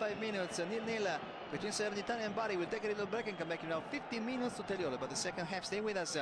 45 minutes, 0-0 between Salernitana and Bari. We'll take a little break and come back in now 15 minutes to tell you all about the second half. Stay with us.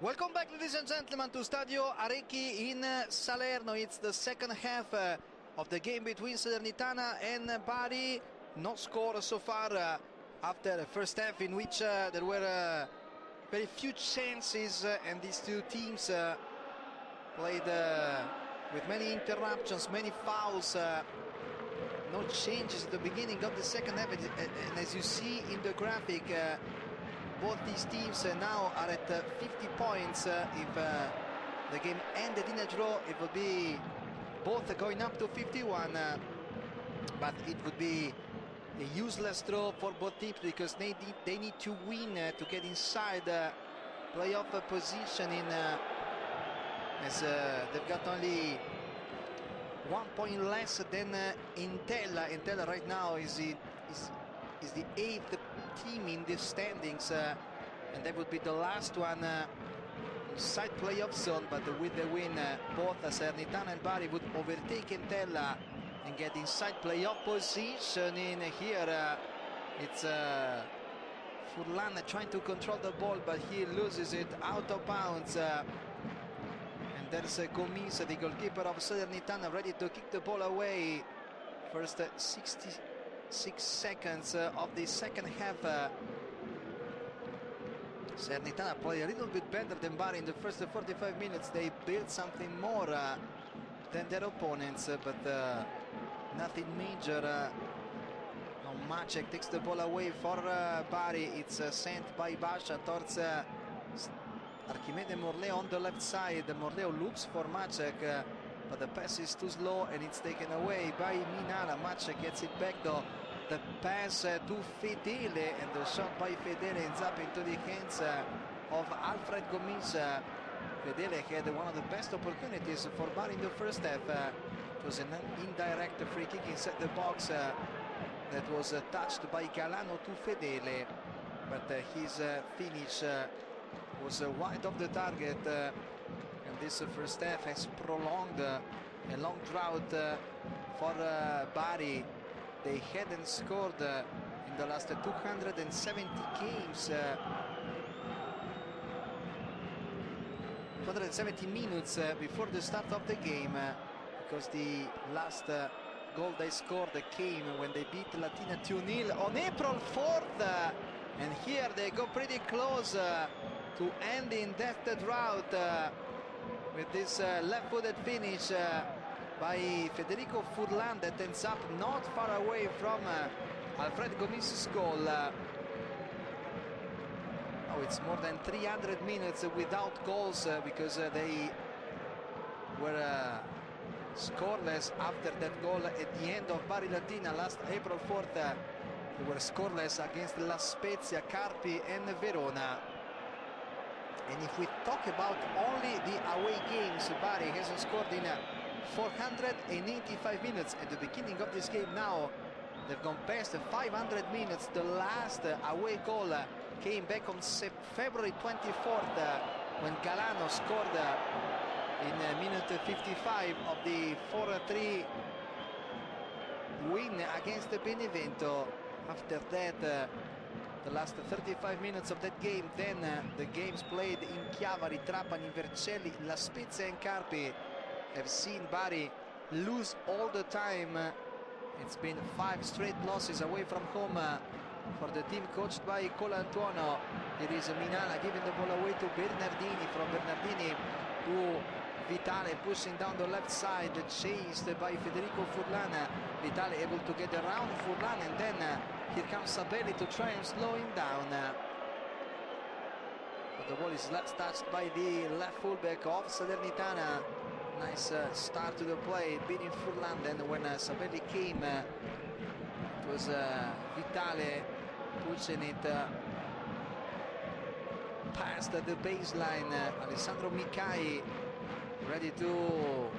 Welcome back, ladies and gentlemen, to Stadio Arecchi in Salerno. It's the second half of the game between Salernitana and Bari. No score so far after the first half, in which there were very few chances and these two teams played with many interruptions, many fouls, no changes at the beginning of the second half. And as you see in the graphic, both these teams now are at 50 points. If the game ended in a draw, it would be both going up to 51, but it would be a useless draw for both teams because they need to win to get inside playoff position as they've got only 1 point less than Entella. Entella right now is the 8th team in the standings, and that would be the last one inside playoff zone. But with the win, both Salernitana and Bari would overtake Entella and get inside playoff position. In here, it's Furlan trying to control the ball, but he loses it out of bounds. And there's Gomis, the goalkeeper of Salernitana, ready to kick the ball away. First 66 seconds of the second half. Salernitana played a little bit better than Bari in the first 45 minutes. They built something more than their opponents, but nothing major. Now Macek takes the ball away for Bari. It's sent by Basha towards Archimede Morleo on the left side. Morleo looks for Macek, but the pass is too slow and it's taken away by Minala. Macek gets it back though. The pass to Fedele, and the shot by Fedele ends up into the hands of Alfred Gomis. Fedele had one of the best opportunities for Bari in the first half. It was an indirect free kick inside the box that was touched by Galano to Fedele, but his finish was wide of the target. And this first half has prolonged a long drought for Bari. They hadn't scored in the last 270 games, 270 minutes before the start of the game, because the last goal they scored came when they beat Latina 2-0 on April 4th. And here they go pretty close to ending that drought with this left-footed finish by Federico Furlan that ends up not far away from Alfred Gomis' goal. Oh, it's more than 300 minutes without goals because they were scoreless after that goal at the end of Bari Latina last April 4th. They were scoreless against La Spezia, Carpi and Verona. And if we talk about only the away games, Bari hasn't scored in 485 minutes at the beginning of this game. Now they've gone past 500 minutes. The last away goal came back on February 24th when Galano scored in minute 55 of the 4-3 win against Benevento. After that, the last 35 minutes of that game, then the games played in Chiavari, Trapani, Vercelli, La Spezia and Carpi have seen Bari lose all the time. It's been 5 straight losses away from home for the team coached by Colantuono. Here is Minala giving the ball away to Bernardini. From Bernardini to Vitale, pushing down the left side, chased by Federico Furlan. Vitale able to get around Furlan, and then here comes Sabelli to try and slow him down. But the ball is last touched by the left fullback of Salernitana. Nice start to the play, beating Furlan. Then when Sabelli came, it was Vitale pushing it past the baseline. Alessandro Micai ready to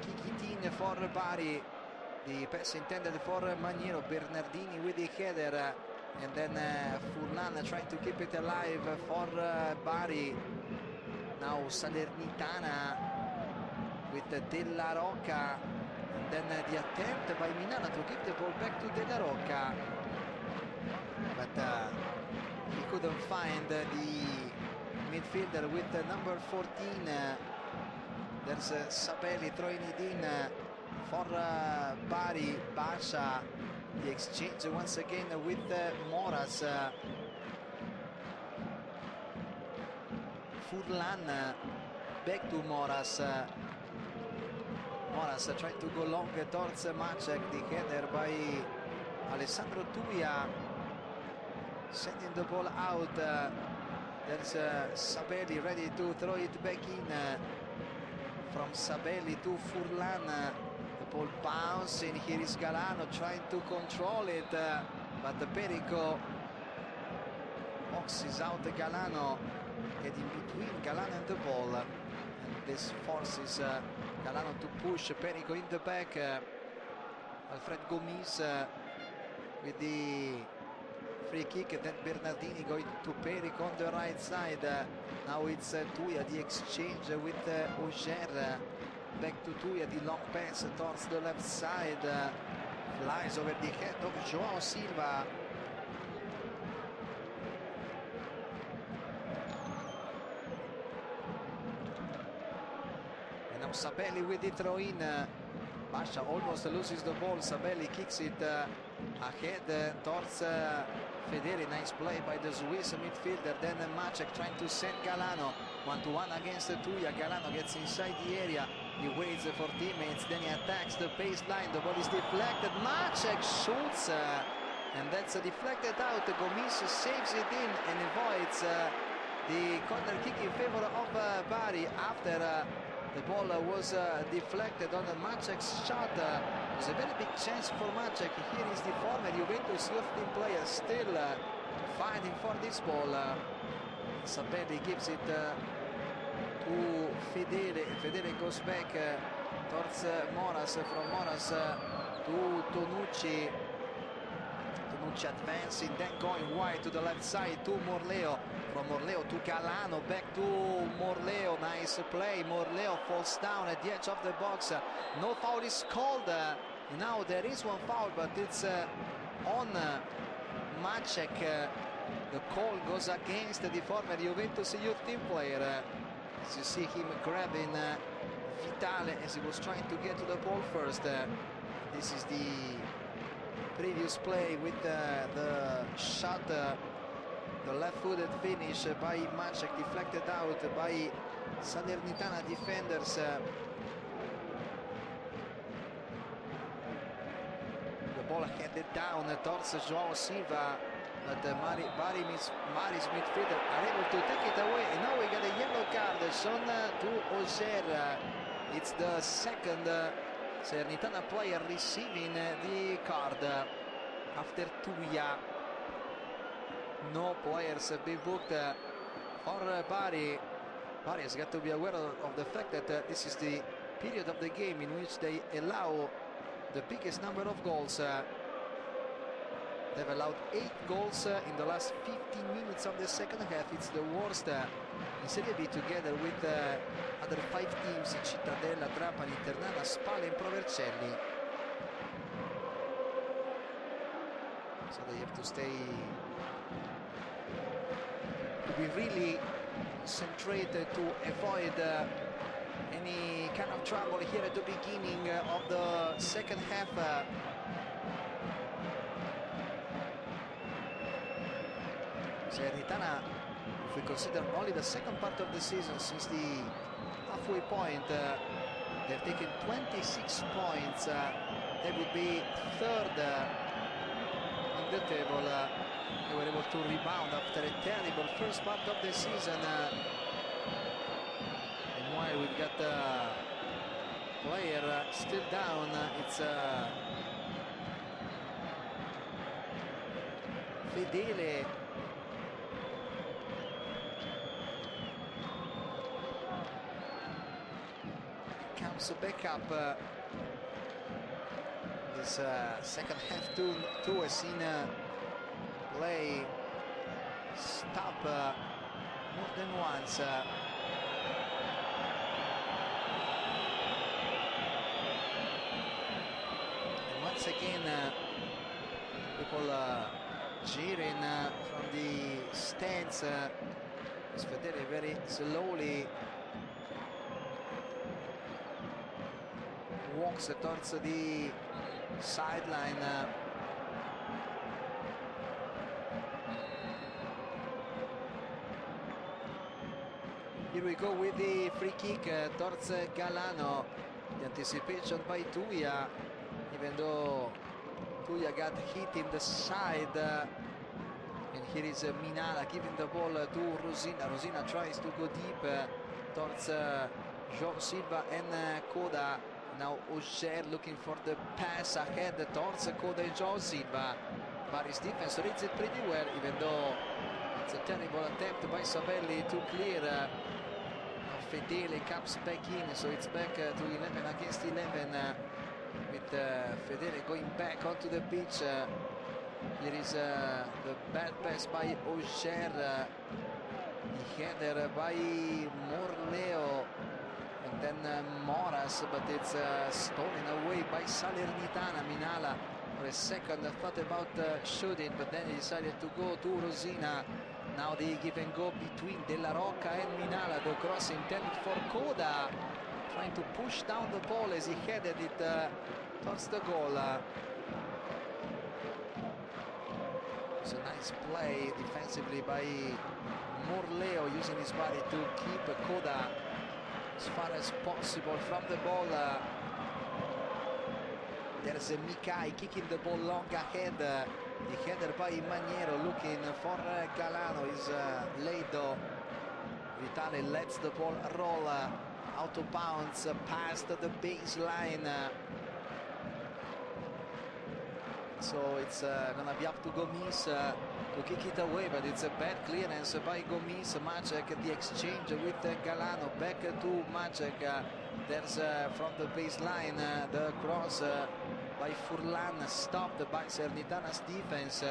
kick it in for Bari. The pass intended for Maniero. Bernardini with the header, and then Furlan trying to keep it alive for Bari. Now Salernitana with Della Rocca, and then the attempt by Minala to give the ball back to Della Rocca, but he couldn't find the midfielder with number 14. There's Sabelli throwing it in for Bari. Basha, the exchange once again with Moras. Furlan back to Moras. Moras trying to go long towards Maciek. The header by Alessandro Tuia, sending the ball out. There's Sabelli ready to throw it back in. From Sabelli to Furlan. The ball bouncing. Here is Galano trying to control it, but the Perico boxes out Galano, getting between Galano and the ball, and this forces Galano to push Perico in the back. Alfred Gomis with the free kick, then Bernardini going to Perico on the right side. Now it's Tuia, the exchange with Auger. Back to Tuia, the long pass towards the left side. Flies over the head of Joao Silva. And now Sabelli with the throw-in. Basha almost loses the ball. Sabelli kicks it ahead towards Fedele. Nice play by the Swiss midfielder. Then Maciek trying to send Galano one-to-one against Tuia. Galano gets inside the area. He waits for teammates. Then he attacks the baseline. The ball is deflected. Maciek shoots, and that's deflected out. Gomis saves it in and avoids the corner kick in favor of Bari after the ball was deflected on Maciek's shot. It was a very big chance for Maciek. Here is the former Juventus youth team player still fighting for this ball. Sabelli gives it to Fedele. Fedele goes back towards Moras. From Moras to Tonucci. Tonucci advancing, then going wide to the left side to Morleo. From Morleo to Galano, back to Morleo. Nice play. Morleo falls down at the edge of the box. No foul is called. Now there is one foul, but it's on Maciek. The call goes against the former Juventus youth team player. As you see him grabbing Vitale as he was trying to get to the ball first. This is the previous play with the shot, the left-footed finish by Maciek, deflected out by Salernitana defenders. The ball headed down towards Joao Silva, but Bari's midfielder are able to take it away. And now we got a yellow card shown to Auger. It's the second Salernitana player receiving the card after Tuia. No players have been booked for Bari. Bari has got to be aware of the fact that this is the period of the game in which they allow the biggest number of goals. They've allowed 8 goals in the last 15 minutes of the second half. It's the worst in Serie B, together with other 5 teams: Cittadella, Trapani, Ternana, Spal and Provercelli. So they have to be really concentrated to avoid any kind of trouble here at the beginning of the second half. Salernitana, if we consider only the second part of the season, since the halfway point, they've taken 26 points. They would be third in the table. They were able to rebound after a terrible first part of the season. And while we've got the player still down, it's Fedele. Comes back up. This second half too has seen play stop more than once. And once again, people jeering from the stands. Fedele very slowly walks towards the sideline. Here we go with the free kick towards Galano. The anticipation by Tuia, even though Tuia got hit in the side. And here is Minala giving the ball to Rosina. Rosina tries to go deep towards João Silva and Coda. Now Auger looking for the pass ahead towards Coda and João Silva. Bari's defense reads it pretty well, even though it's a terrible attempt by Sabelli to clear. Now Fedele comes back in, so it's back to 11 against 11 with Fedele going back onto the pitch. Here is the bad pass by Auger, the header by Morleo, and then Moras, but it's stolen away by Salernitana. Minala for a second thought about shooting, but then he decided to go to Rosina. Now the give and go between De La Rocca and Minala. The cross intended for Coda, trying to push down the ball as he headed it towards the goal. It's a nice play defensively by Morleo, using his body to keep Coda as far as possible from the ball. There's Mikai kicking the ball long ahead. The header by Maniero, looking for Galano, is late though. Vitale lets the ball roll out of bounds past the baseline. So it's gonna be up to Gomis to kick it away, but it's a bad clearance by Gomis. Macek the exchange with Galano, back to Macek. There's from the baseline the cross by Furlan, stopped by Salernitana's defense.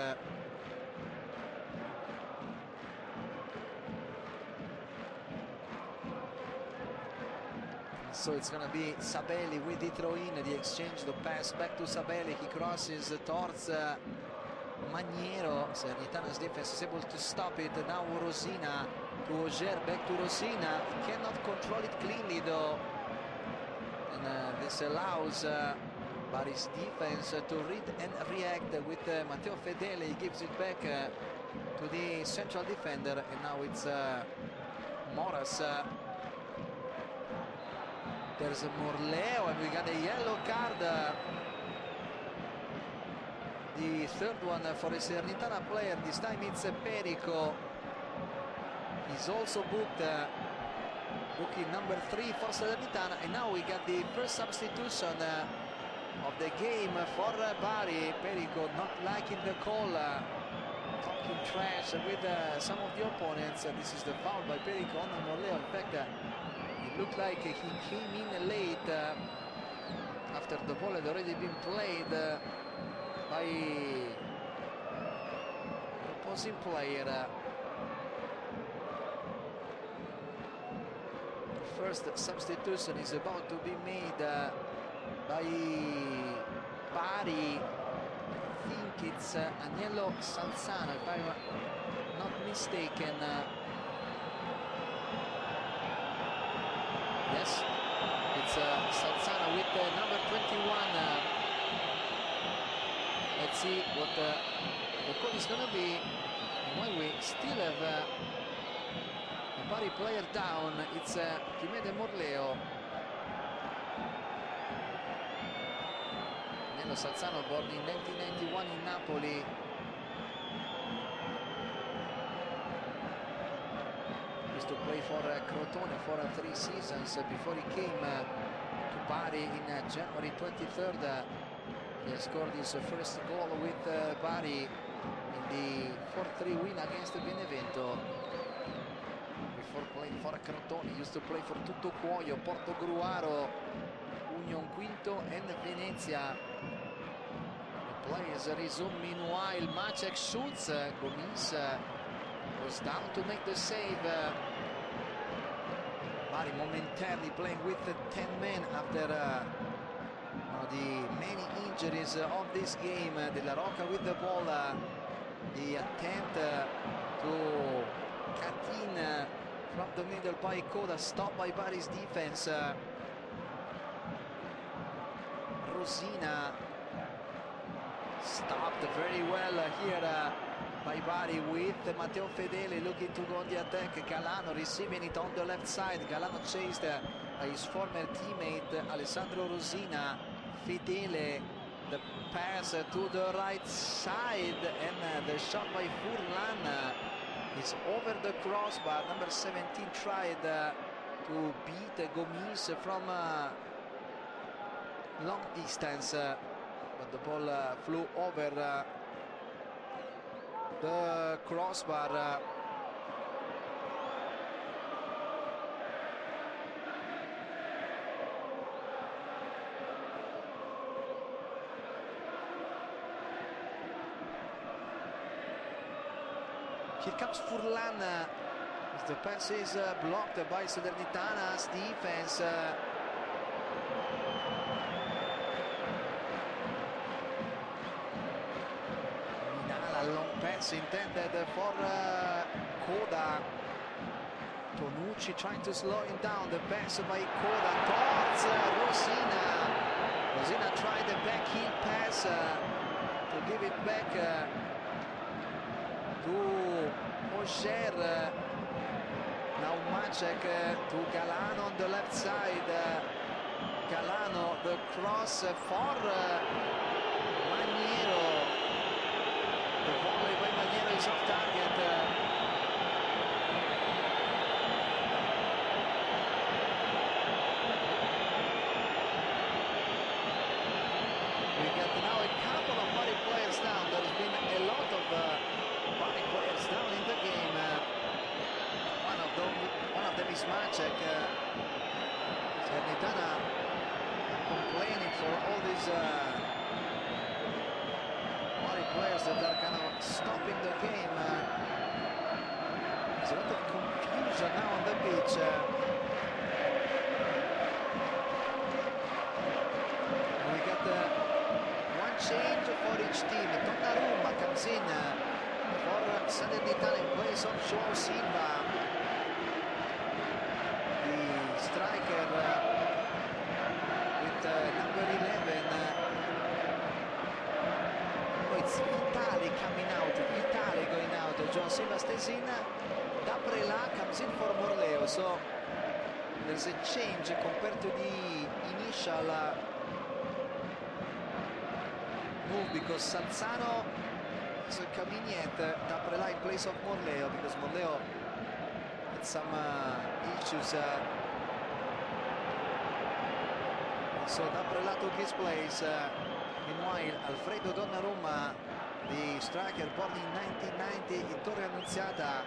So it's going to be Sabelli with the throw-in, the exchange, the pass back to Sabelli. He crosses towards Maniero. Salernitana's defense is able to stop it. Now Rosina to Auger, back to Rosina. He cannot control it cleanly though. And this allows Bari's defense to read and react with Matteo Fedele. He gives it back to the central defender, and now it's Moras. There's a Morleo, and we got a yellow card. The third one for a Salernitana player. This time it's Perico. He's also booked. Booking number 3 for Salernitana. And now we got the first substitution of the game for Bari. Perico not liking the call. Talking trash with some of the opponents. This is the foul by Perico on Morleo. In fact, it looked like he came in late after the ball had already been played by the opposing player. First substitution is about to be made by Bari. I think it's Agnello Salzano, if I'm not mistaken. Yes, it's Salzano with number 21. Let's see what the call is going to be. While we still have a Bari player down, it's Chimede Morleo. Nello Salzano, born in 1991 in Napoli. Used to play for Crotone for 3 seasons before he came to Bari in January 23rd. He has scored his first goal with Bari in the 4-3 win against Benevento. Before playing for Crotone, he used to play for Tutto Cuoio, Portogruaro, Union Quinto and Venezia. The players resume. Meanwhile, Macek shoots. Gomis was down to make the save. Bari momentarily playing with 10 men after the many injuries of this game. De La Rocca with the ball. The attempt to cut in from the middle by Coda, stopped by Bari's defense. Rosina stopped very well here by Bari with Matteo Fedele looking to go on the attack. Galano receiving it on the left side. Galano chased by his former teammate Alessandro Rosina. Fedele, the pass to the right side, and the shot by Furlan is over the crossbar. Number 17 tried to beat Gomis from long distance, but the ball flew over the crossbar. Here comes Furlan. The pass is blocked by Salernitana's defense. Long pass intended for Coda. Tonucci trying to slow him down. The pass by Coda towards Rosina. Rosina tried a back heel pass to give it back to Auger. Now Macek to Galano on the left side. Galano, the cross for Maniero. The volley by Maniero is off target. We got now a couple of Bari players down. There has been a lot of Bari players down in the game. One of them is Macek. Salernitana complaining for all these players that are kind of stopping the game. There's a lot of confusion now on the pitch. We got one change for each team. Donnarumma comes in for Salernitana in place of João Silva. The striker with number 11. It's Vitale coming out, Vitale going out. João Silva stays in. Daprela comes in for Morleo. So there's a change compared to the initial move because Salzano isn't coming yet. Daprela in place of Morleo because Morleo had some issues. So Daprela took his place. Meanwhile, Alfredo Donnarumma, the striker born in 1990 in Torre Annunziata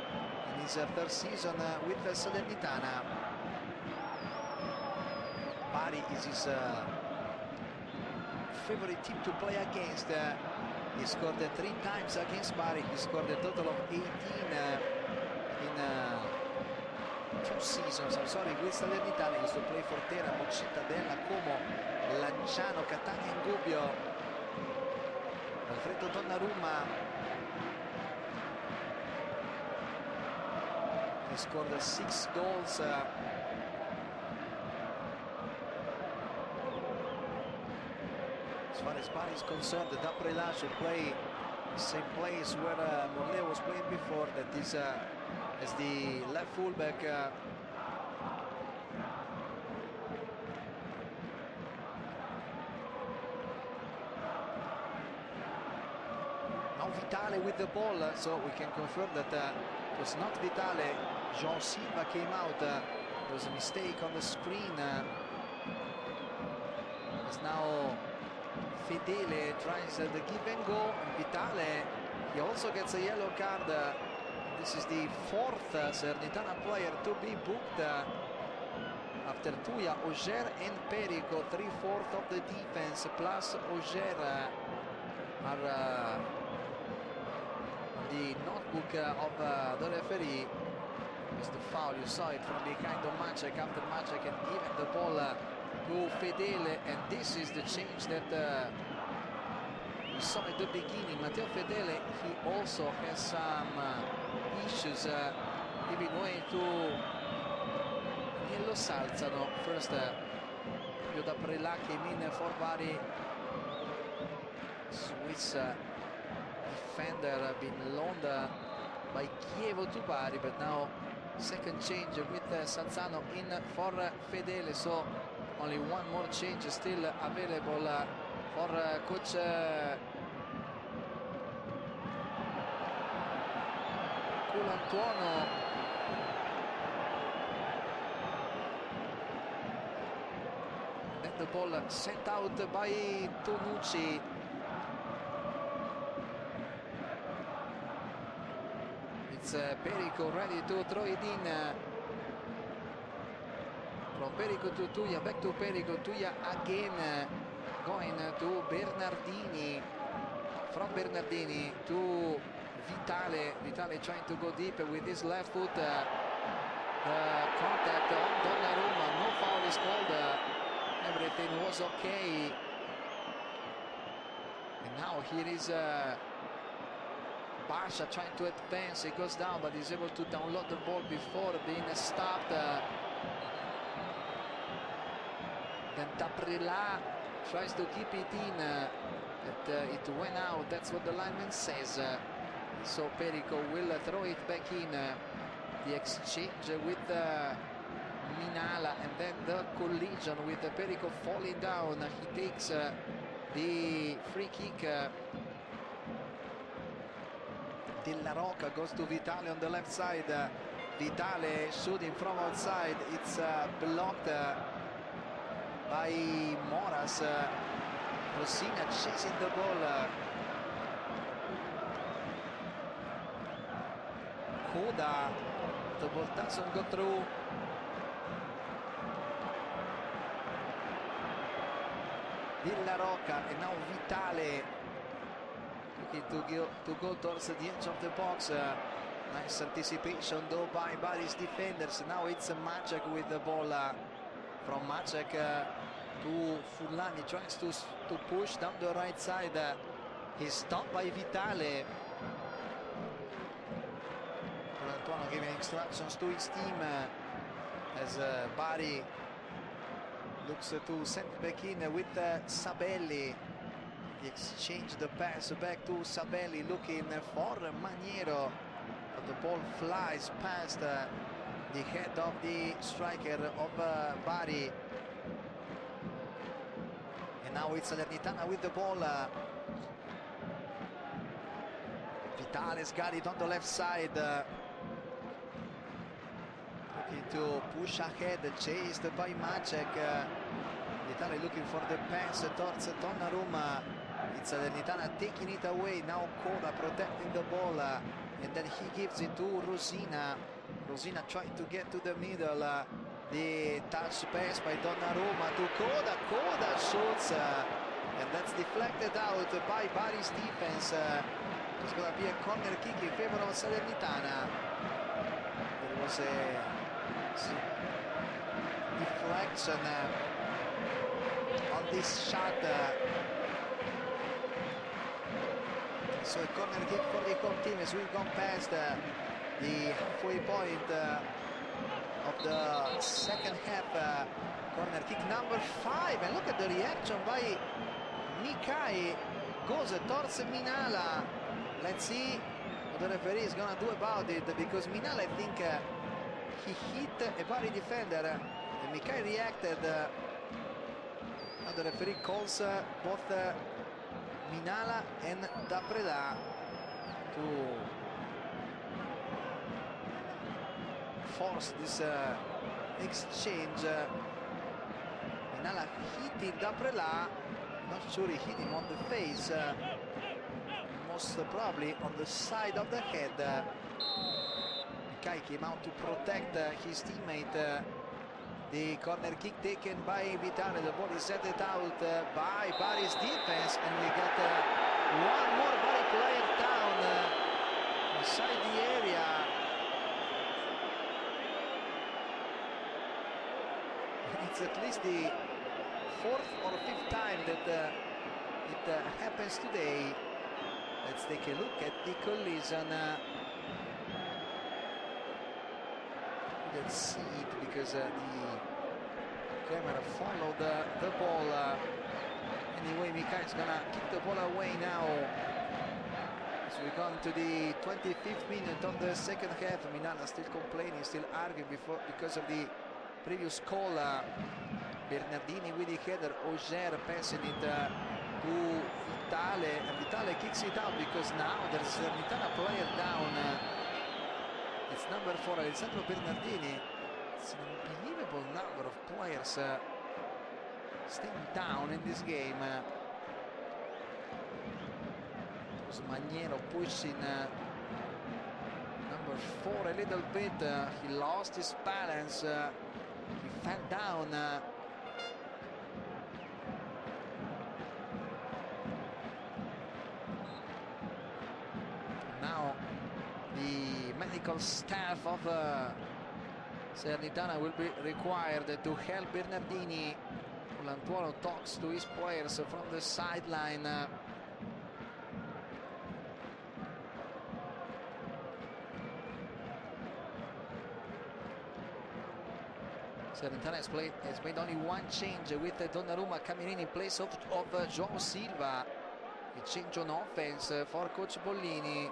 in his third season with Salernitana. Bari is his favorite team to play against. He scored 3 times against Bari. He scored a total of 18 in 2 seasons. I'm sorry, with Salernitana. He used to play for Teramo, Cittadella, Como, Lanciano, Catania and Gubbio. Alfredo Donnarumma he scored 6 goals. As far as Bari is concerned, Daprela should play the same place where Morleo was playing before, that is as the left fullback. Vitale with the ball, so we can confirm that it was not Vitale. João Silva came out. There was a mistake on the screen. It's now Fedele tries the give and go. Vitale, he also gets a yellow card. This is the 4th Salernitana player to be booked after Tuia, Auger and Perico. 3/4 of the defense plus Auger are the notebook of the referee. It's the foul, you saw it from behind of Macek after Macek and given the ball to Fedele, and this is the change that we saw at the beginning. Matteo Fedele, he also has some issues giving way to e lo salzano. First Yoda Prela came in for Bari. Swiss defender been loaned by Chievo to Bari, but now second change with Salzano in for Fedele, so only one more change still available for coach Colantuono. And then the ball sent out by Tonucci. It's Perico ready to throw it in. From Perico to Tuia, back to Perico, Tuia again, going to Bernardini. From Bernardini to Vitale. Vitale trying to go deep with his left foot. The contact on Donnarumma, no foul is called. Everything was okay. And now here is Basha trying to advance. He goes down, but he's able to download the ball before being stopped. Then Daprela tries to keep it in, but it went out. That's what the lineman says. So Perico will throw it back in. The exchange with Minala, and then the collision with Perico falling down. He takes the free kick. Della Rocca goes to Vitale on the left side. Vitale shooting from outside. It's blocked by Moras. Rosina chasing the ball. Coda, the ball doesn't go through. Della Rocca, and now Vitale looking to go towards the edge of the box. Nice anticipation though by Bari's defenders. Now it's Macek with the ball. From Macek to Furlani, tries to push down the right side. He's stopped by Vitale. Colantuono giving instructions to his team as Bari looks to send back in with Sabelli. He exchanged the pass back to Sabelli, looking for Maniero, but the ball flies past the head of the striker of Bari. And now it's Salernitana with the ball. Vitale's got it on the left side. Looking to push ahead, chased by Macek. Vitale looking for the pass towards Donnarumma. It's Salernitana taking it away. Now Coda protecting the ball. And then he gives it to Rosina. Rosina trying to get to the middle. The touch pass by Donnarumma to Coda. Coda shoots. And that's deflected out by Bari's defense. It's going to be a corner kick in favor of Salernitana. There was a deflection on this shot. So a corner kick for the home team as we've gone past the halfway point of the second half. Corner kick number 5, and look at the reaction by Mikai. Goes towards Minala. Let's see what the referee is going to do about it, because Minala, I think he hit a Bari defender, and Mikai reacted. Now the referee calls both Minala and Daprela to force this exchange. Minala hitting Daprela. Not sure he hit him on the face. Most probably on the side of the head. Mikai came out to protect his teammate. The corner kick taken by Vitale. The ball is set it out by Bari's defense, and we got one more Bari player down inside the area. It's at least the 4th or 5th time that it happens today. Let's take a look at the collision. couldn't see it because the camera followed the ball. Anyway, Mika is gonna kick the ball away now. So we've gone to the 25th minute of the second half. Milan are still complaining, still arguing because of the previous call. Bernardini with the header, Auger passing it to Vitale, and Vitale kicks it out because now there's a Salernitana player down. It's number 4, Alessandro Bernardini. It's an unbelievable number of players staying down in this game. It was Maniero pushing number 4 a little bit. He lost his balance. He fell down. Now the medical staff of Salernitana will be required to help Bernardini. Lantuono talks to his players from the sideline. Salernitana has made only one change with Donnarumma coming in place of Joao Silva. A change on offense for Coach Bollini.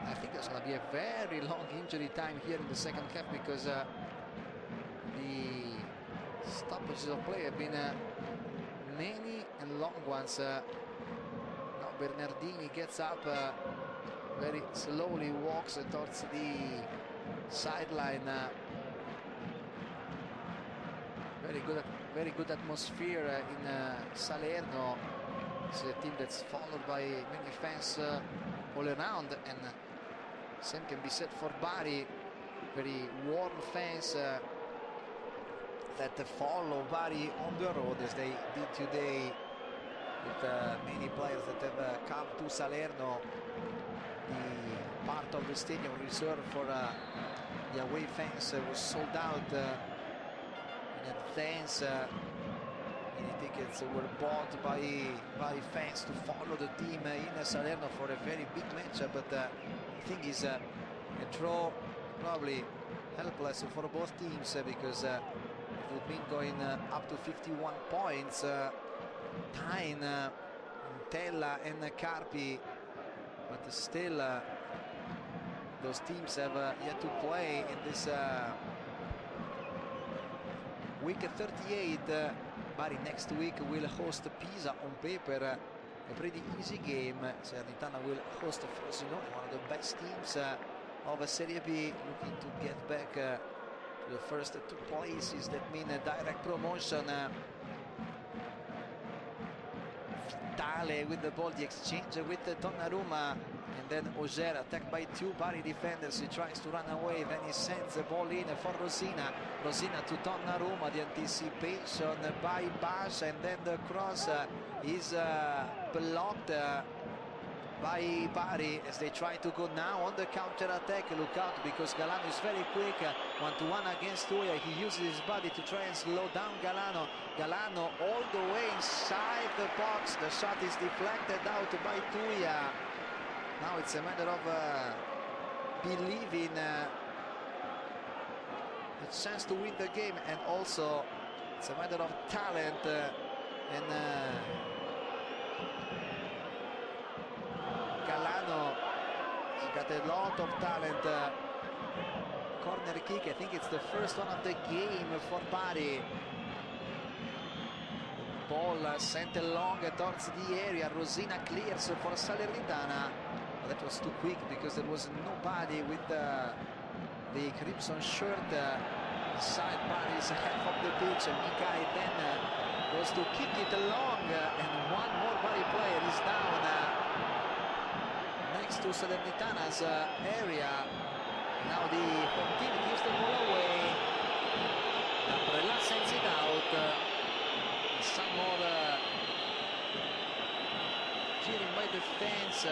I think there's going to be a very long injury time here in the second half because the stoppages of play have been many and long ones. Now Bernardini gets up very slowly, walks towards the sideline. Very good atmosphere in Salerno. It's a team that's followed by many fans all around, and same can be said for Bari. Very warm fans that follow Bari on the road as they did today, with many players that have come to Salerno. The part of the stadium reserved for the away fans was sold out in advance. Many tickets were bought by fans to follow the team in Salerno for a very big match, but the thing is a draw probably helpless for both teams because it would mean going up to 51 points, tying Tella and Carpi, but still those teams have yet to play in this week 38. Bari next week will host Pisa. On paper a pretty easy game. Salernitana will host Frosinone, one of the best teams of Serie B, looking to get back to the first two places that mean a direct promotion. Vitale with the ball, the exchange with Donnarumma, and then Auger attacked by two Bari defenders. He tries to run away, then he sends the ball in for Rosina to Donnarumma. The anticipation by Bash, and then the cross is blocked by Bari as they try to go now on the counter attack. Look out, because Galano is very quick, 1-to-1 against Tuya. He uses his body to try and slow down Galano. Galano all the way inside the box. The shot is deflected out by Tuya. Now it's a matter of believing a chance to win the game, and also it's a matter of talent and Galano has got a lot of talent. Corner kick, I think it's the first one of the game for Bari. Ball sent along towards the area. Rosina clears for Salernitana. That was too quick because there was nobody with the crimson shirt inside Bari's half of the pitch. Mikai then goes to kick it along, and one more Bari player is down next to Salernitana's area. Now the home team gives the ball away. Laprella sends it out. Some more cheering by the fans.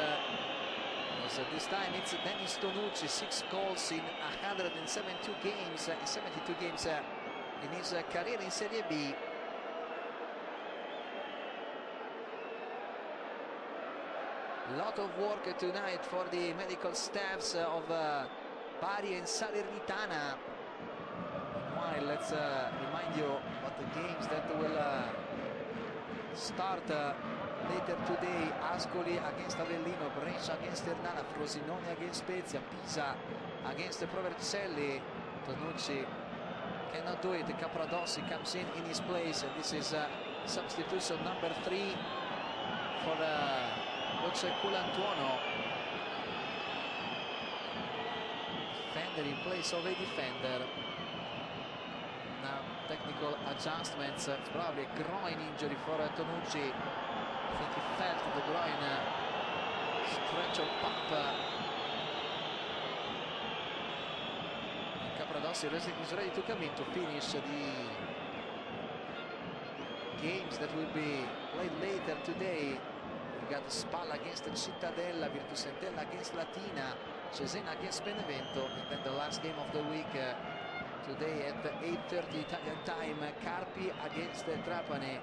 So this time it's Dennis Tonucci, 6 goals in 172 games, 72 games in his career in Serie B. A lot of work tonight for the medical staffs of Bari and Salernitana. Meanwhile, let's remind you about the games that will start later today. Ascoli against Avellino, Brescia against Ternana, Frosinone against Spezia, Pisa against Provercelli. Tonucci cannot do it. Capradossi comes in his place, and this is substitution number 3 for Coach Culantuono. Defender in place of a defender. Now technical adjustments. It's probably a groin injury for Tonucci. I think he felt the groin stretch or pump. Capradossi is ready to come in to finish the games that will be played later today. We got Spalla against Cittadella, Virtus Entella against Latina, Cesena against Benevento, and then the last game of the week today at 8:30 Italian time, Carpi against Trapani.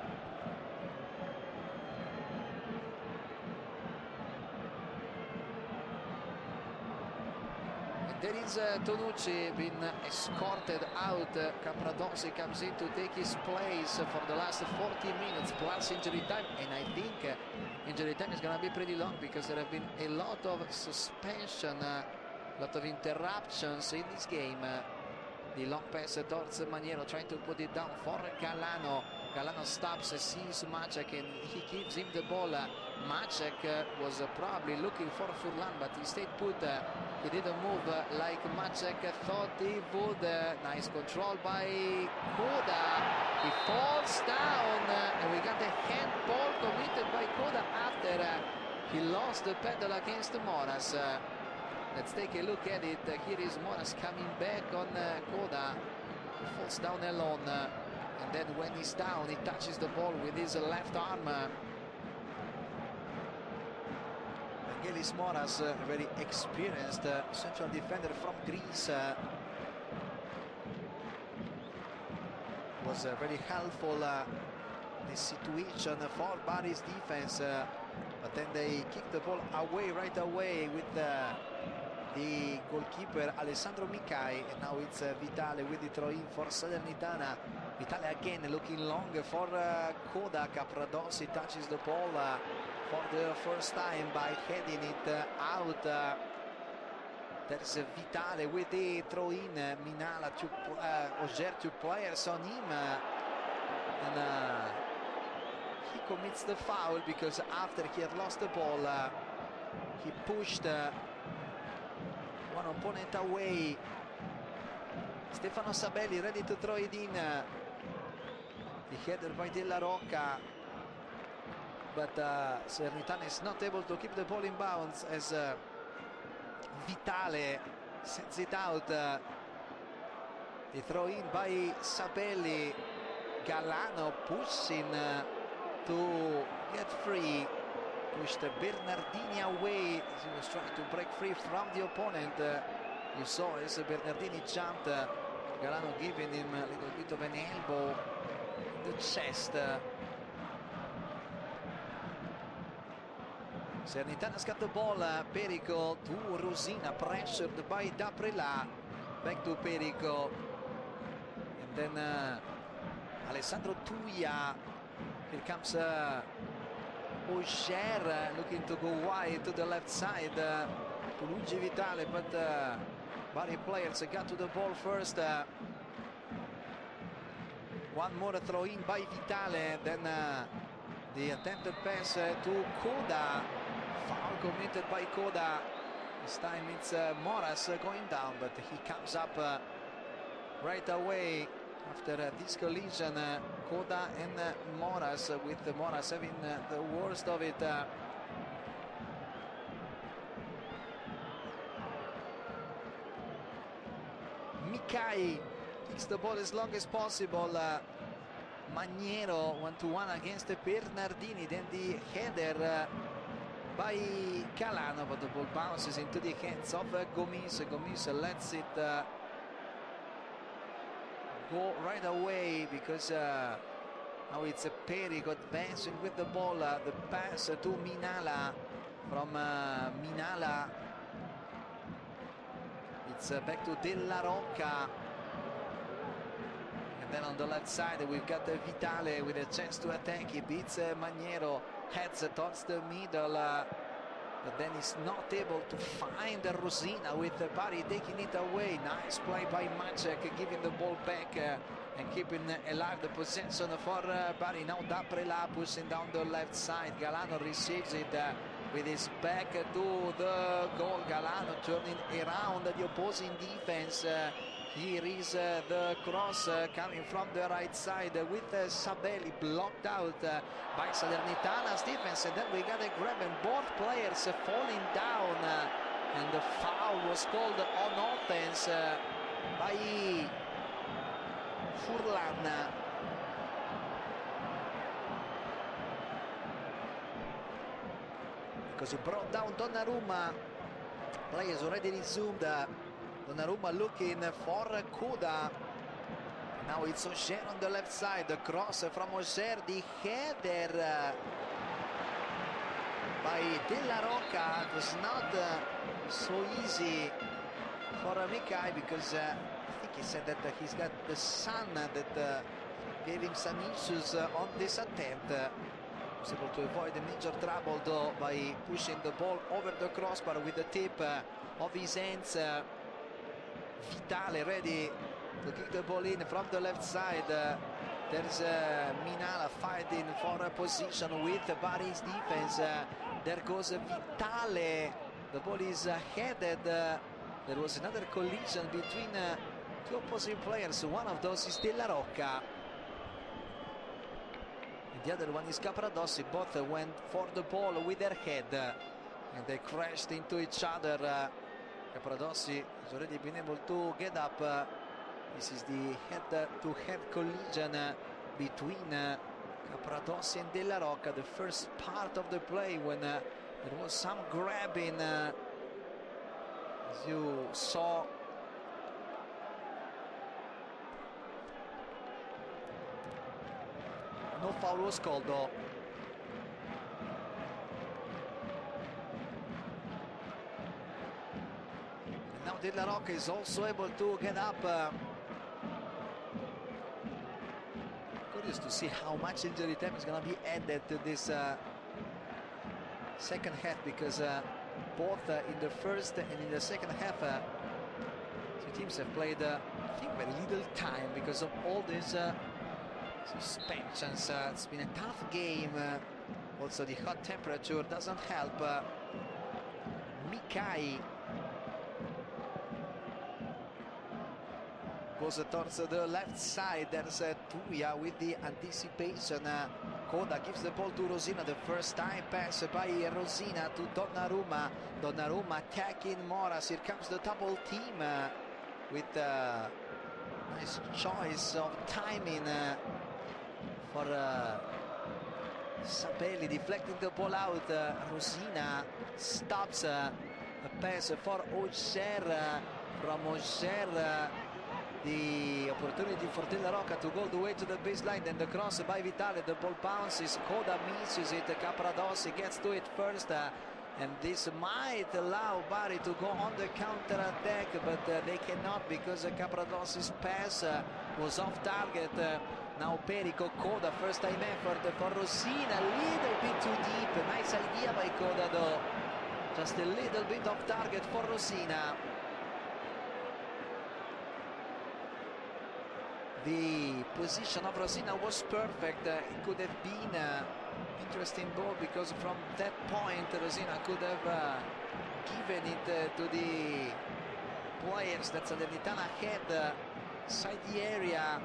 There is Tonucci being escorted out. Capradossi comes in to take his place for the last 40 minutes plus injury time, and I think injury time is going to be pretty long because there have been a lot of suspension, a lot of interruptions in this game. The long pass towards Maniero, trying to put it down for Galano. Galano stops, sees Macek, and he gives him the ball. Macek was probably looking for Furlan, but he stayed put. He didn't move like Macek thought he would. Nice control by Koda. He falls down, and we got a handball committed by Koda after he lost the pedal against Moras. Let's take a look at it. Here is Moras coming back on Koda. He falls down alone, and then when he's down, he touches the ball with his left arm. Vangelis Moras, a very experienced central defender from Greece, was very helpful in this situation for Bari's defense, but then they kicked the ball away right away with the goalkeeper Alessandro Micai, and now it's Vitale with the throw-in for Salernitana. Vitale again looking long for Koda. Capradossi touches the ball for the first time by heading it out. There's Vitale with the throw-in. Minala, Auger, 2 players on him, and he commits the foul because after he had lost the ball, he pushed one opponent away. Stefano Sabelli ready to throw it in. The header by Della Rocca, but Salernitana is not able to keep the ball in bounds as Vitale sends it out. The throw in by Sabelli. Galano pushing to get free. Pushed Bernardini away as he was trying to break free from the opponent. You saw as Bernardini jumped, Galano giving him a little bit of an elbow in the chest. Salernitana's got the ball. Perico to Rosina, pressured by Daprela. Back to Perico, and then Alessandro Tuia. Here comes Auger looking to go wide to the left side to Luigi Vitale, but Bari players got to the ball first. One more throw in by Vitale, then the attempted pass to Koda. Foul committed by Koda. This time it's Moras going down, but he comes up right away after this collision. Koda and Moras, with Moras having the worst of it. Micai kicks the ball as long as possible. Maniero 1-1 against Bernardini. Then the header by Calano, but the ball bounces into the hands of Gomis. Gomis lets it go right away because now it's Perico advancing with the ball. The pass to Minala from Minala. It's back to Della Rocca. And then on the left side, we've got Vitale with a chance to attack. He beats Maniero, heads towards the middle. But then he's not able to find Rosina with Bari taking it away. Nice play by Macek, giving the ball back and keeping alive the possession for Bari. Now Daprela pushing down the left side. Galano receives it with his back to the goal. Galano turning around the opposing defense. Here is the cross coming from the right side with Sabelli blocked out by Salernitana's defense, and then we got a grab and both players falling down, and the foul was called on offense by Furlan. Because he brought down Donnarumma. Play has already resumed. Donnarumma looking for Coda. Now it's Auger on the left side. The cross from Auger. The header by Della Rocca. It was not so easy for Mikai, because I think he said that he's got the sun that gave him some issues on this attempt. Was able to avoid a major trouble though by pushing the ball over the crossbar with the tip of his hands. Vitale ready to kick the ball in from the left side. There's Minala fighting for a position with Bari's defense. There goes Vitale. The ball is headed. There was another collision between two opposing players. One of those is Della Rocca, and the other one is Capradossi. Both went for the ball with their head, and they crashed into each other. Capradossi has already been able to get up. This is the head-to-head collision between Capradossi and Della Rocca. The first part of the play when there was some grabbing, as you saw. No foul was called though. Now Della Rocca is also able to get up. Curious to see how much injury time is going to be added to this second half, because both in the first and in the second half two teams have played I think very little time because of all these suspensions. It's been a tough game. Also the hot temperature doesn't help. Mikai goes towards the left side. There's Tuia with the anticipation. Coda gives the ball to Rosina. The first time pass by Rosina to Donnarumma. Donnarumma attacking Moras. Here comes the double team with nice choice of timing for Sabelli, deflecting the ball out. Rosina stops a pass for Auger. From Auger, the opportunity for Della Rocca to go all the way to the baseline. Then the cross by Vitale. The ball bounces. Coda misses it. Capradossi gets to it first. And this might allow Bari to go on the counter-attack, but they cannot, because Capradossi's pass was off target. Now Perico. Coda, first time effort for Rosina, a little bit too deep. Nice idea by Coda though. Just a little bit off target for Rosina. The position of Rosina was perfect. It could have been an interesting goal, because from that point Rosina could have given it to the players that Salernitana had inside the area.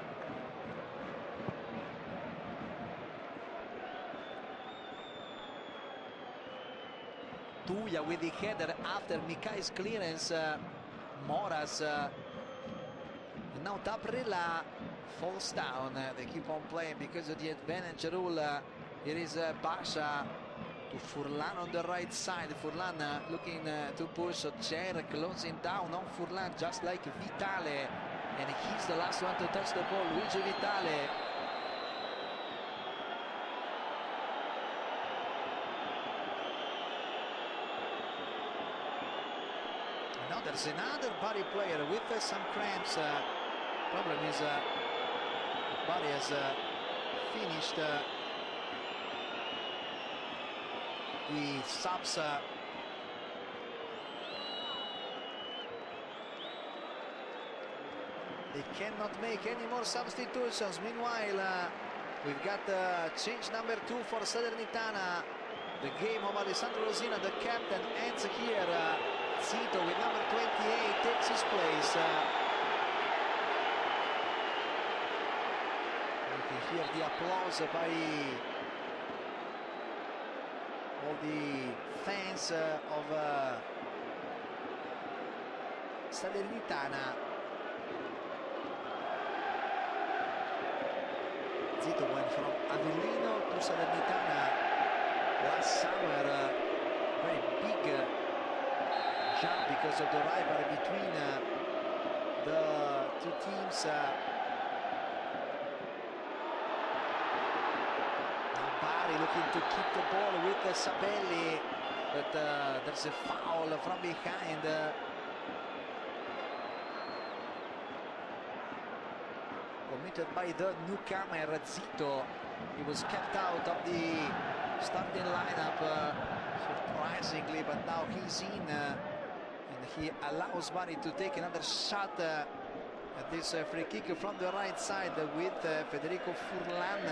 Tuia with the header after Mikai's clearance. Moras. And now Daprela falls down. They keep on playing because of the advantage rule. Here is Basha to Furlan on the right side. Furlan looking to push. Auger closing down on Furlan, just like Vitale. And he's the last one to touch the ball, Luigi Vitale. There's another Bari player with some cramps. Problem is Bari has finished the subs. They cannot make any more substitutions. Meanwhile, we've got change number 2 for Salernitana. The game of Alessandro Rosina, the captain, ends here. Zito with number 28 takes his place. You can hear the applause by all the fans of Salernitana. Zito went from Avellino to Salernitana last summer. Very big jump because of the rivalry between the two teams. Now Bari looking to keep the ball with Sabelli, but there's a foul from behind. Committed by the newcomer Zito. He was kept out of the starting lineup surprisingly, but now he's in and he allows Bari to take another shot at this free kick from the right side with Federico Furlan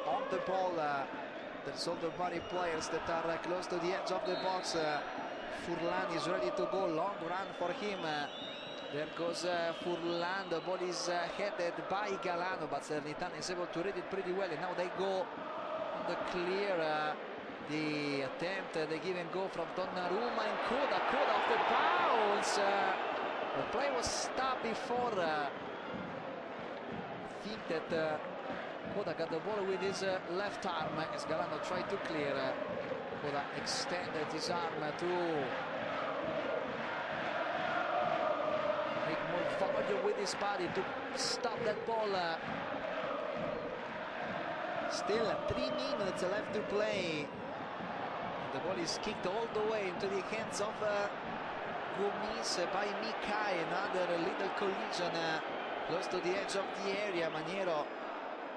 on the ball. There's all the Bari players that are close to the edge of the box. Furlan is ready to go, long run for him. There goes Furlan, the ball is headed by Galano, but Salernitana is able to read it pretty well, and now they go on the clear. The attempt, the give and go from Donnarumma and Coda off the bounce. The play was stopped before. I think that Coda got the ball with his left arm as Galano tried to clear. Coda extended his arm to make more volume with his body to stop that ball. Still 3 minutes left to play. The ball is kicked all the way into the hands of Gomis by Mikai. Another little collision close to the edge of the area. Maniero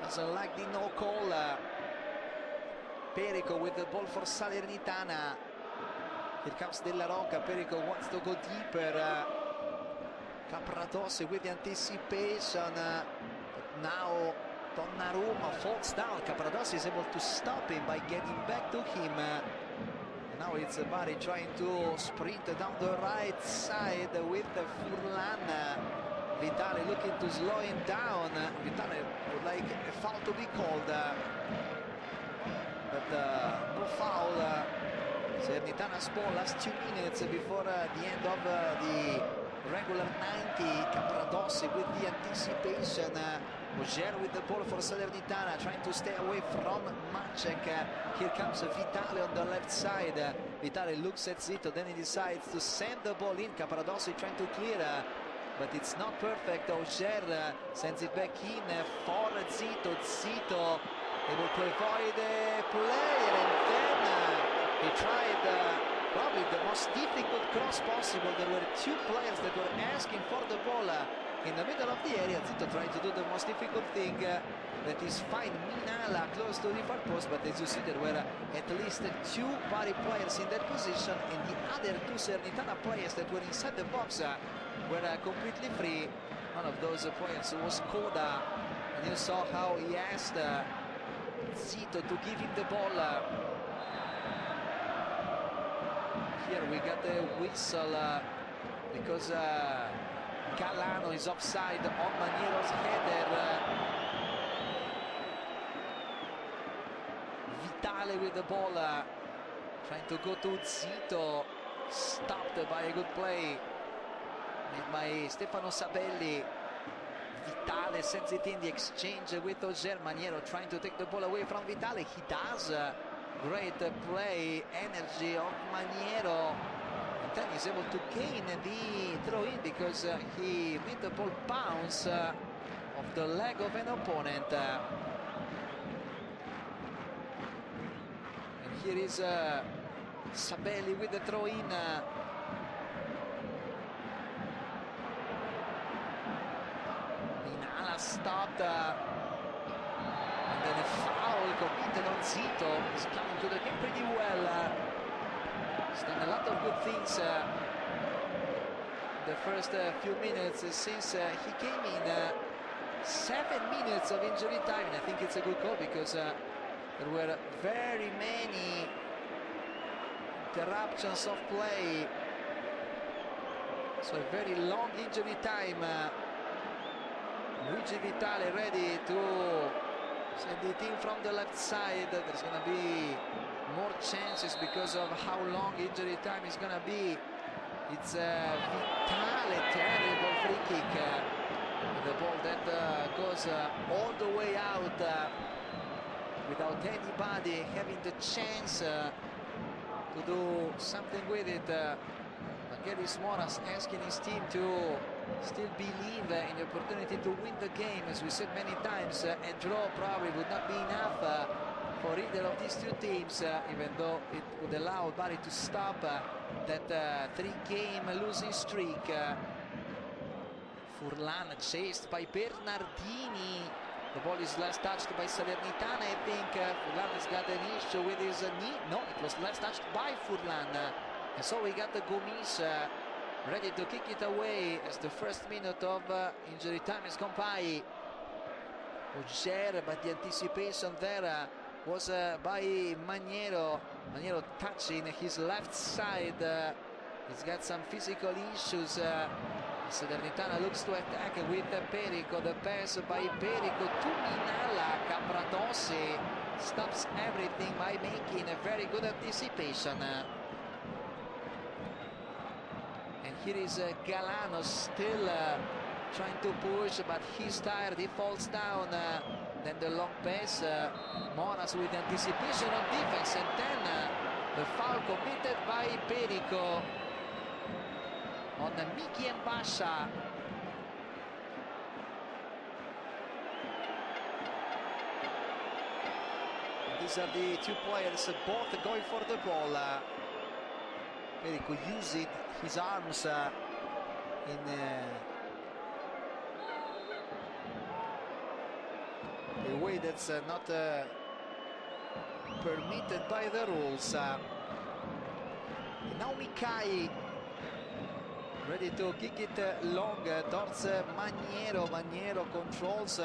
doesn't like the no call. Perico with the ball for Salernitana. Here comes Della Rocca. Perico wants to go deeper. Capradossi with the anticipation. But now Donnarumma falls down. Capradossi is able to stop him by getting back to him. And now it's Bari trying to sprint down the right side with Furlan. Vitale looking to slow him down. Vitale would like a foul to be called, but no foul. Salernitana's ball, last 2 minutes before the end of the regular 90. Capradossi with the anticipation. Ogier with the ball for Salernitana, trying to stay away from Maciek. Here comes Vitale on the left side. Vitale looks at Zito, then he decides to send the ball in. Capradossi trying to clear, but it's not perfect. Ogier sends it back in for Zito. Zito able to avoid a player, and then he tried probably the most difficult cross possible. There were 2 players that were asking for the ball in the middle of the area. Zito tried to do the most difficult thing, that is find Minala close to the far post, but as you see there were at least 2 Bari players in that position, and the other 2 Salernitana players that were inside the box were completely free. One of those players was Coda, and you saw how he asked Zito to give him the ball. Here we got the whistle because Galano is offside on Maniero's header. Vitale with the ball, trying to go to Zito, stopped by a good play made by Stefano Sabelli. Vitale sends it in, the exchange with Ogier. Maniero trying to take the ball away from Vitale. He does. Great play, energy of Maniero. And then he's able to gain the throw-in because he made the ball bounce off the leg of an opponent. And here is Sabelli with the throw-in. stopped. And then a foul committed on Zito. He's coming to the game pretty well. He's done a lot of good things the first few minutes since he came in. 7 minutes of injury time, and I think it's a good call because there were very many interruptions of play. So a very long injury time. Luigi Vitale ready to send it in from the left side. There's going to be more chances because of how long injury time is going to be. It's Vitale, terrible free kick. The ball that goes all the way out without anybody having the chance to do something with it. Gary Moras asking his team to still believe in the opportunity to win the game. As we said many times, a draw probably would not be enough for either of these two teams, even though it would allow Bari to stop that 3-game losing streak. Furlan chased by Bernardini. The ball is last touched by Salernitana. I think Furlan has got an issue with his knee. No, it was last touched by Furlan. And so we got the Gomis ready to kick it away as the first minute of injury time has gone by. Ogier, but the anticipation there was by Maniero. Maniero touching his left side. He's got some physical issues. Salernitana looks to attack with Perico. The pass by Perico to Minala. Capratossi stops everything by making a very good anticipation. And here is Galano still trying to push, but he's tired. He falls down. Then the long pass. Moras with anticipation on defense, and then the foul committed by Perico on Miki Mbasha. These are the two players both going for the ball. Perico using his arms in a way that's not permitted by the rules. Now Mikai ready to kick it long towards Maniero. Maniero controls.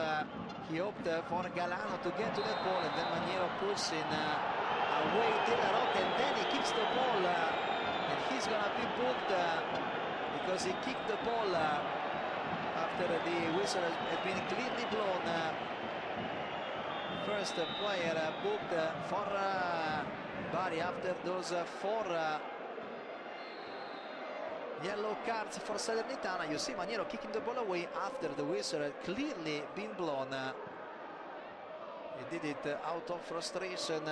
He hoped for Galano to get to that ball, and then Maniero pushing away De La Rocca, and then he kicks the ball. And he's going to be booked because he kicked the ball after the whistle has been clearly blown. First player booked for Bari after those 4 yellow cards for Salernitana. You see Maniero kicking the ball away after the whistle had clearly been blown. He did it out of frustration,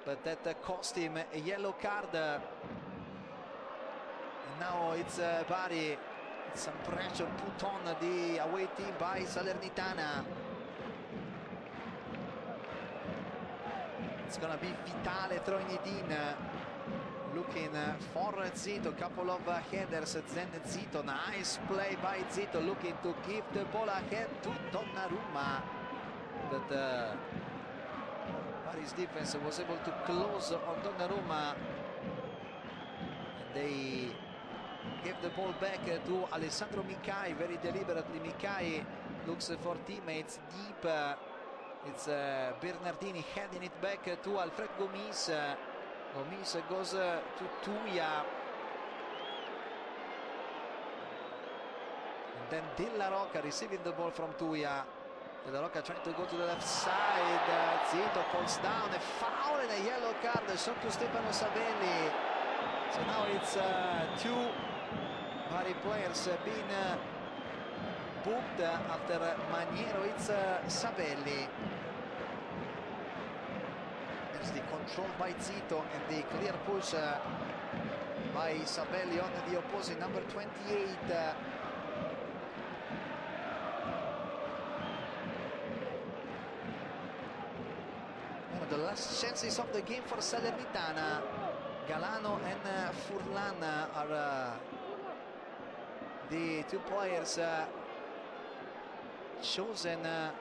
but that cost him a yellow card. And now it's Bari. Some pressure put on the away team by Salernitana. It's gonna be Vitale throwing it in. Looking for Zito, couple of headers, then Zito, nice play by Zito, looking to give the ball ahead to Donnarumma, but Bari's defense was able to close on Donnarumma, and they gave the ball back to Alessandro Mikai very deliberately. Mikai looks for teammates deep. It's Bernardini heading it back to Alfred Gomis. Gomis goes to Tuia. And then De La Rocca receiving the ball from Tuia. De La Rocca trying to go to the left side. Zito falls down. A foul and a yellow card shown to Stefano Savelli. So now it's 2 Bari players being booked after Maniero. It's Savelli. The control by Zito and the clear push by Savelli on the opposing number 28. One of the last chances of the game for Salernitana. Galano and Furlan are the 2 players chosen to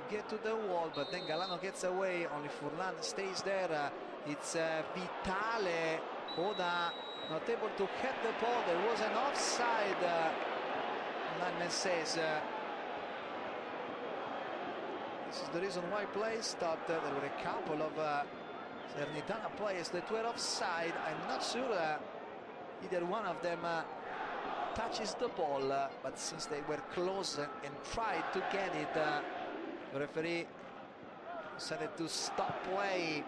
get to the wall, but then Galano gets away. Only Furlan stays there. It's Vitale. Oda not able to head the ball. There was an offside. Lineman says this is the reason why play stopped. There were a couple of Salernitana players that were offside. I'm not sure either one of them touches the ball, but since they were close and tried to get it, the referee decided to stop play.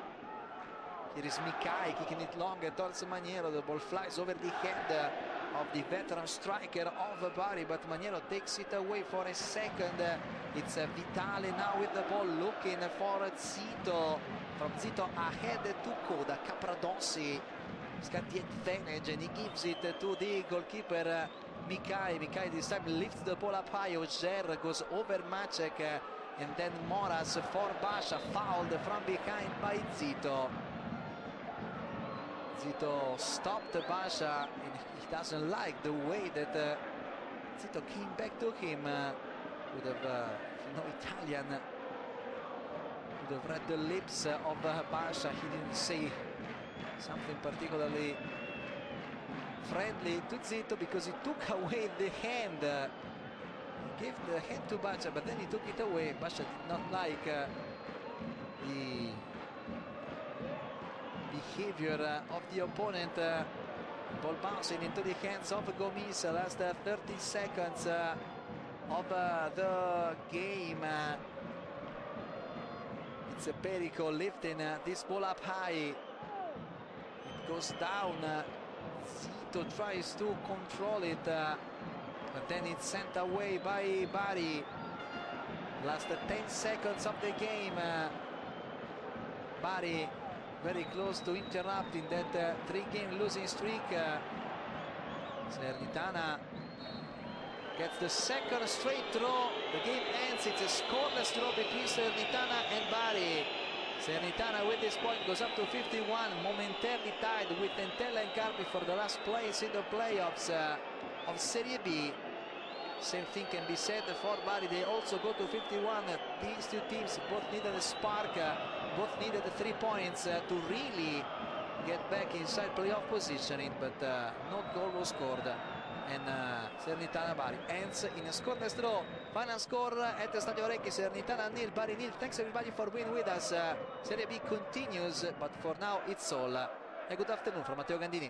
Here is Mikai kicking it long towards Maniero. The ball flies over the head of the veteran striker of Bari, but Maniero takes it away for a second. It's Vitale now with the ball, looking for Zito. From Zito ahead to Coda. Capradossi has got the advantage and he gives it to the goalkeeper Mikai. Mikai this time lifts the ball up high. Oger goes over Macek, and then Moras for Basha, fouled from behind by Zito. Zito stopped Basha, and he doesn't like the way that Zito came back to him. Would have, if you know Italian, would have read the lips of Basha. He didn't say something particularly friendly to Zito because he took away the hand. He gave the hand to Basha, but then he took it away. Basha did not like the behavior of the opponent. Ball bouncing into the hands of Gomis. Last 30 seconds of the game. It's a Perico lifting this ball up high. It goes down. Zito tries to control it, but then it's sent away by Bari. Last 10 seconds of the game. Bari very close to interrupting that 3-game losing streak. Salernitana gets the second straight draw. The game ends. It's a scoreless draw between Salernitana and Bari. Salernitana with this point goes up to 51, momentarily tied with Entella and Carpi for the last place in the playoffs of Serie B. Same thing can be said for Bari. They also go to 51. These two teams both needed a spark, both needed 3 points to really get back inside playoff positioning, but no goal was scored. And Salernitana Bari ends in a scoreless draw. Final score at the Stadio Orecchi: Salernitana 0, Bari 0. Thanks everybody for being with us. Serie B continues, but for now it's all. A good afternoon from Matteo Gandini.